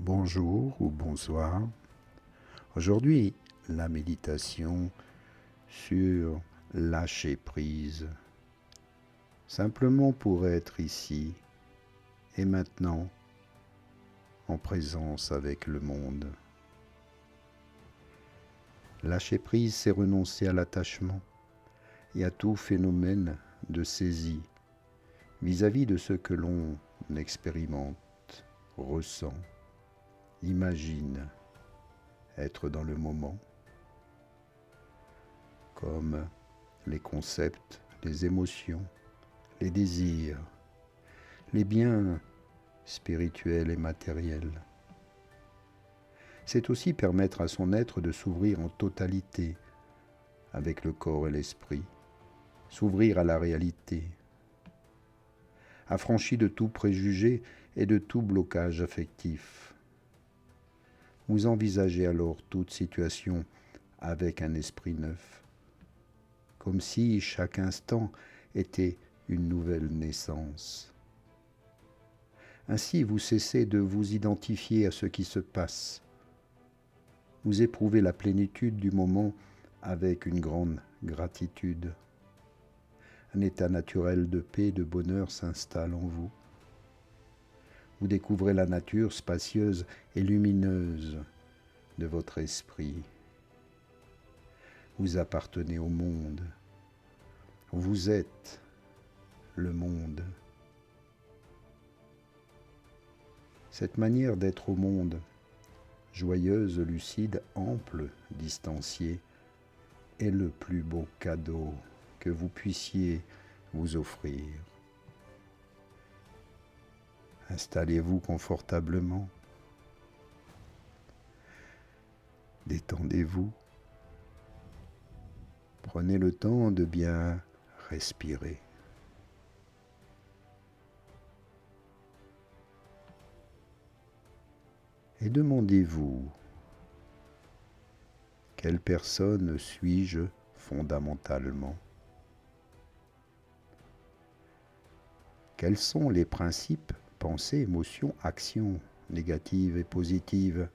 Bonjour ou bonsoir. Aujourd'hui, la méditation sur lâcher prise, simplement pour être ici et maintenant en présence avec le monde. Lâcher prise, c'est renoncer à l'attachement et à tout phénomène de saisie vis-à-vis de ce que l'on expérimente, ressent, imagine être dans le moment, comme les concepts, les émotions, les désirs, les biens spirituels et matériels. C'est aussi permettre à son être de s'ouvrir en totalité avec le corps et l'esprit, s'ouvrir à la réalité, affranchi de tout préjugé et de tout blocage affectif. Vous envisagez alors toute situation avec un esprit neuf, comme si chaque instant était une nouvelle naissance. Ainsi, vous cessez de vous identifier à ce qui se passe. Vous éprouvez la plénitude du moment avec une grande gratitude. Un état naturel de paix et de bonheur s'installe en vous. Vous découvrez la nature spacieuse et lumineuse de votre esprit. Vous appartenez au monde. Vous êtes le monde. Cette manière d'être au monde, joyeuse, lucide, ample, distanciée, est le plus beau cadeau que vous puissiez vous offrir. Installez-vous confortablement. Détendez-vous. Prenez le temps de bien respirer. Et demandez-vous, quelle personne suis-je fondamentalement? Quels sont les principes, pensées, émotions, actions négatives et positives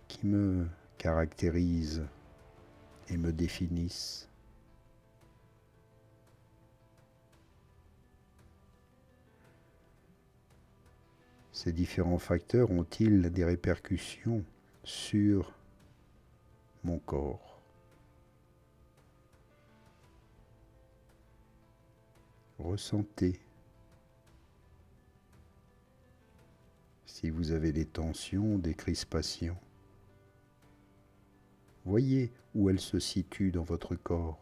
qui me caractérisent et me définissent? Ces différents facteurs ont-ils des répercussions sur mon corps? Ressentez. Si vous avez des tensions, des crispations, voyez où elles se situent dans votre corps.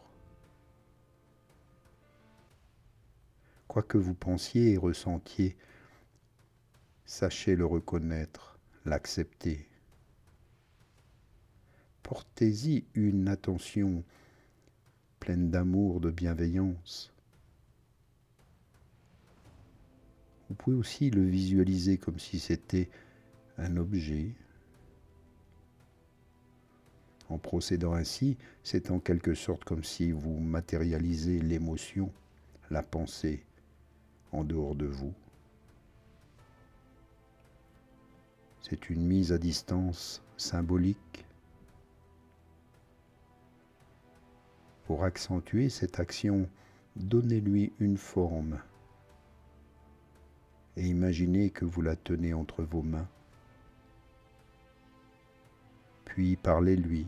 Quoi que vous pensiez et ressentiez, sachez le reconnaître, l'accepter. Portez-y une attention pleine d'amour, de bienveillance. Vous pouvez aussi le visualiser comme si c'était un objet. En procédant ainsi, c'est en quelque sorte comme si vous matérialisez l'émotion, la pensée, en dehors de vous. C'est une mise à distance symbolique. Pour accentuer cette action, donnez-lui une forme et imaginez que vous la tenez entre vos mains. Puis parlez-lui.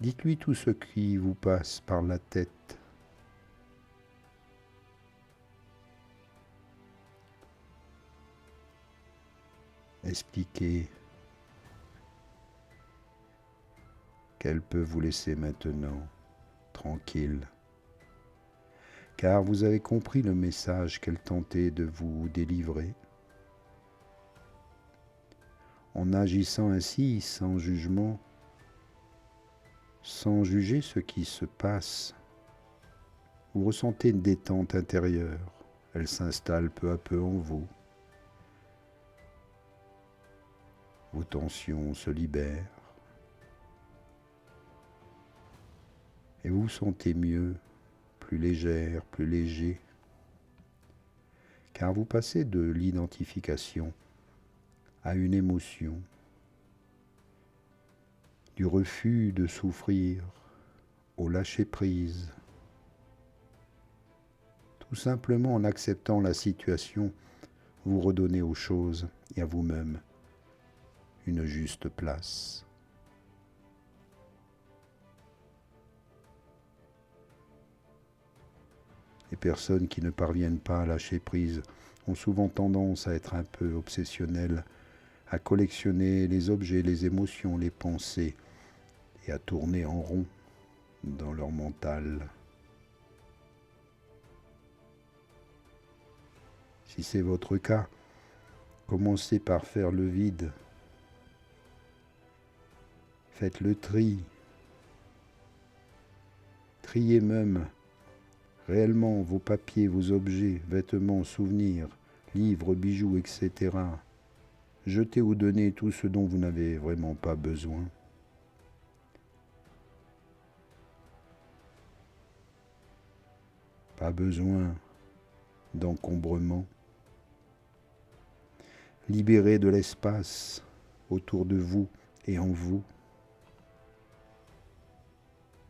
Dites-lui tout ce qui vous passe par la tête. Expliquez qu'elle peut vous laisser maintenant tranquille, car vous avez compris le message qu'elle tentait de vous délivrer. En agissant ainsi, sans jugement, sans juger ce qui se passe, vous ressentez une détente intérieure. Elle s'installe peu à peu en vous. Vos tensions se libèrent. Et vous vous sentez mieux, plus légère, plus léger, car vous passez de l'identification à une émotion, du refus de souffrir au lâcher-prise, tout simplement en acceptant la situation, vous redonnez aux choses et à vous-même une juste place. Les personnes qui ne parviennent pas à lâcher prise ont souvent tendance à être un peu obsessionnelles, à collectionner les objets, les émotions, les pensées et à tourner en rond dans leur mental. Si c'est votre cas, commencez par faire le vide. Faites le tri. Triez même réellement vos papiers, vos objets, vêtements, souvenirs, livres, bijoux, etc. Jetez ou donnez tout ce dont vous n'avez vraiment pas besoin. Pas besoin d'encombrement. Libérez de l'espace autour de vous et en vous.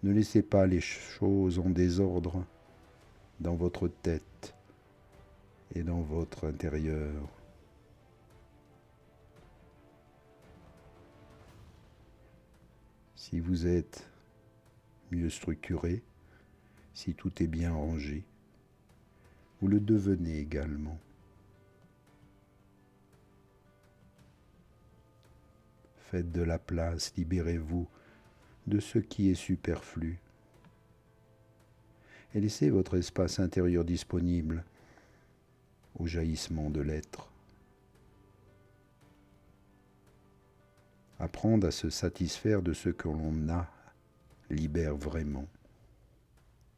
Ne laissez pas les choses en désordre dans votre tête et dans votre intérieur. Si vous êtes mieux structuré, si tout est bien rangé, vous le devenez également. Faites de la place, libérez-vous de ce qui est superflu et laissez votre espace intérieur disponible au jaillissement de l'être. Apprendre à se satisfaire de ce que l'on a libère vraiment.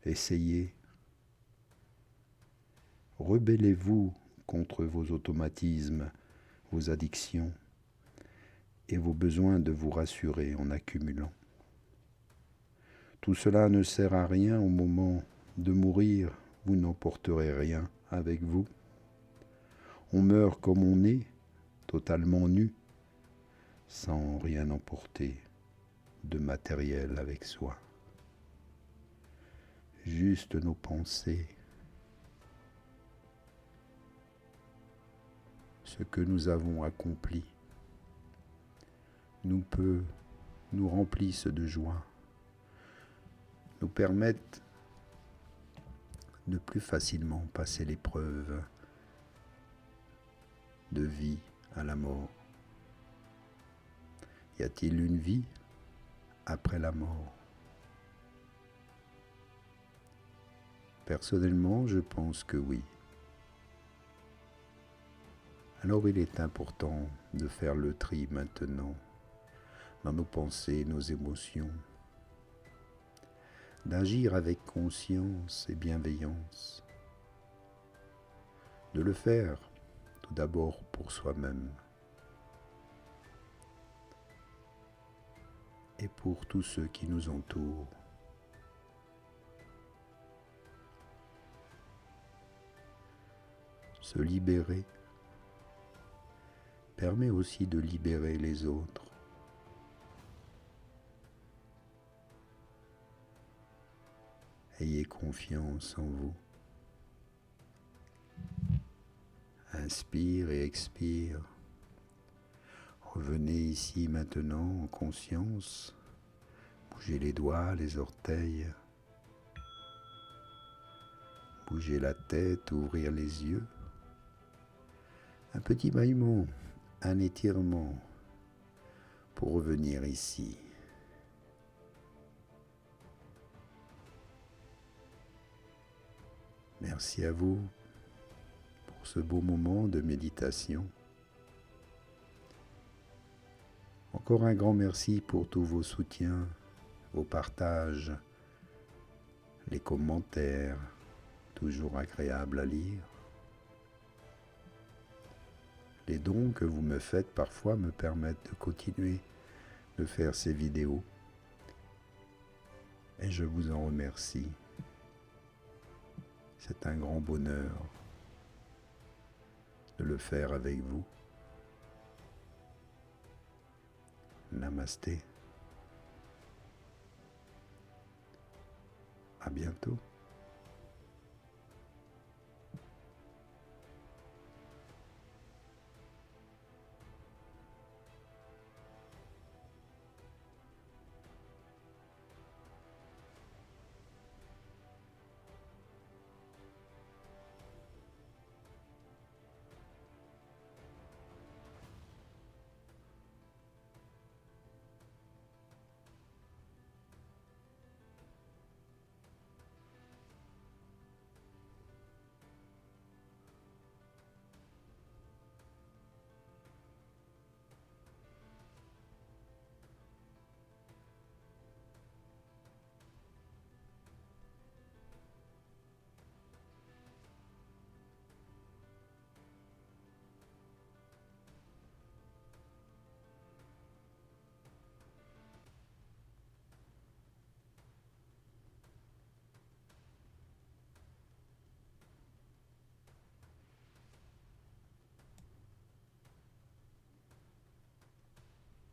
Essayez. Rebellez-vous contre vos automatismes, vos addictions et vos besoins de vous rassurer en accumulant. Tout cela ne sert à rien au moment de mourir, vous n'emporterez rien avec vous. On meurt comme on est, totalement nu, sans rien emporter de matériel avec soi. Juste nos pensées, ce que nous avons accompli, nous remplissent de joie, nous permettent de plus facilement passer l'épreuve de vie à la mort. Y a-t-il une vie après la mort? Personnellement, je pense que oui. Alors il est important de faire le tri maintenant dans nos pensées, nos émotions, d'agir avec conscience et bienveillance, de le faire tout d'abord pour soi-même et pour tous ceux qui nous entourent. Se libérer permet aussi de libérer les autres. Ayez confiance en vous. Inspire et expire. Revenez ici maintenant en conscience. Bougez les doigts, les orteils. Bougez la tête, ouvrir les yeux. Un petit bâillement, un étirement pour revenir ici. Merci à vous pour ce beau moment de méditation. Encore un grand merci pour tous vos soutiens, vos partages, les commentaires, toujours agréables à lire. Les dons que vous me faites parfois me permettent de continuer de faire ces vidéos et je vous en remercie. C'est un grand bonheur de le faire avec vous. Namasté. À bientôt.